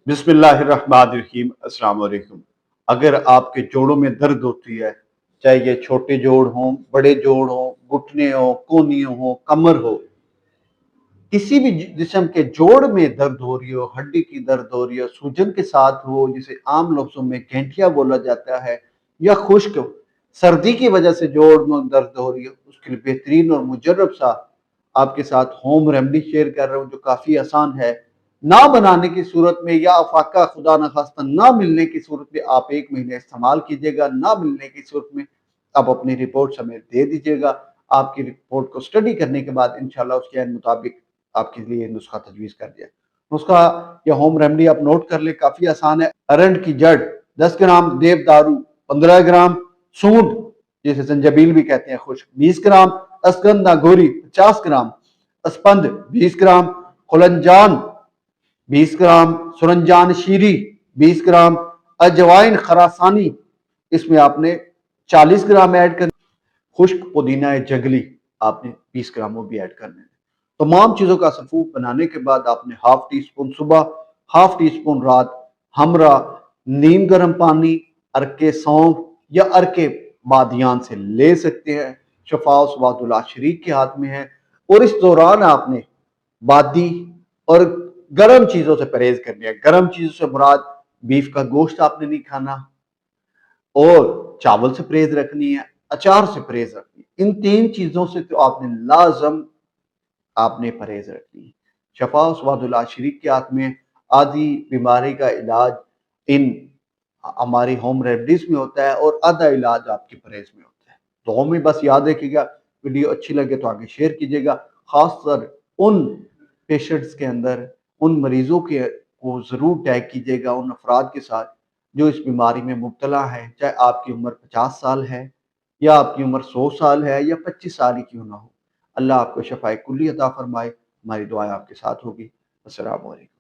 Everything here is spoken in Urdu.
بسم اللہ الرحمن الرحیم۔ السلام علیکم۔ اگر آپ کے جوڑوں میں درد ہوتی ہے، چاہے یہ چھوٹے جوڑ ہوں، بڑے جوڑ ہوں، گھٹنے ہوں، کونیوں ہوں، کمر ہو، کسی بھی جسم کے جوڑ میں درد ہو رہی ہو، ہڈی کی درد ہو رہی ہو، سوجن کے ساتھ ہو جسے عام لفظوں میں گھنٹیا بولا جاتا ہے، یا خشک سردی کی وجہ سے جوڑ میں درد ہو رہی ہو، اس کے لیے بہترین اور مجرب سا آپ کے ساتھ ہوم ریمیڈی شیئر کر رہا ہوں جو کافی آسان ہے۔ نہ بنانے کی صورت میں یا افاقہ خدا نخواستہ نہ ملنے کی صورت میں آپ 1 مہینہ استعمال کیجئے گا، نہ ملنے کی صورت میں آپ اپنی رپورٹ ہمیں دے دیجئے گا۔ آپ کی رپورٹ کو سٹڈی کرنے کے بعد انشاءاللہ اس کے مطابق آپ کے لیے نسخہ تجویز کر دیا۔ نسخہ یا ہوم ریمیڈی آپ نوٹ کر لیں، کافی آسان ہے۔ ارنڈ کی جڑ 10 گرام، دیو دارو 15 گرام، سونڈ جسے زنجبیل بھی کہتے ہیں خشک 20 گرام، اسگندھا گوری 50 گرام، اسپند 20 گرام، خلنجان 20 گرام، سرنجان شیری 20 گرام، اجوائن خراسانی اس میں آپ نے 40 گرام ایڈ کرنا، خشک پودینہ جنگلی آپ نے 20 گرام وہ بھی ایڈ کرنے ہیں۔ تمام چیزوں کا سفوف بنانے کے بعد آپ نے ½ ٹی اسپون صبح، ½ ٹی اسپون رات، ہمرا نیم گرم پانی ارکے سونف یا ارکے بادیان سے لے سکتے ہیں۔ شفا و سواد اللہ شریک کے ہاتھ میں ہے، اور اس دوران آپ نے بادی اور گرم چیزوں سے پرہیز کرنی ہے۔ گرم چیزوں سے مراد بیف کا گوشت آپ نے نہیں کھانا، اور چاول سے پرہیز رکھنی ہے، اچار سے پرہیز رکھنی ہے۔ ان 3 چیزوں سے تو آپ نے لازم آپ نے پرہیز رکھنی ہے۔ شفا و سواد اللہ شریک کے ہاتھ میں آدھی بیماری کا علاج ان ہماری ہوم ریمیڈیز میں ہوتا ہے، اور آدھا علاج آپ کی پرہیز میں ہوتا ہے۔ تو ہمیں بس یاد رکھیے گا، ویڈیو اچھی لگے تو آگے شیئر کیجیے گا، خاص طور ان پیشنٹس کے اندر، ان مریضوں کے کو ضرور ٹیگ کیجیے گا، ان افراد کے ساتھ جو اس بیماری میں مبتلا ہیں، چاہے آپ کی عمر 50 سال ہے یا آپ کی عمر 100 سال ہے یا 25 سال ہی کیوں نہ ہو۔ اللہ آپ کو شفائے کلی عطا فرمائے۔ ہماری دعائیں آپ کے ساتھ ہوگی۔ السلام علیکم۔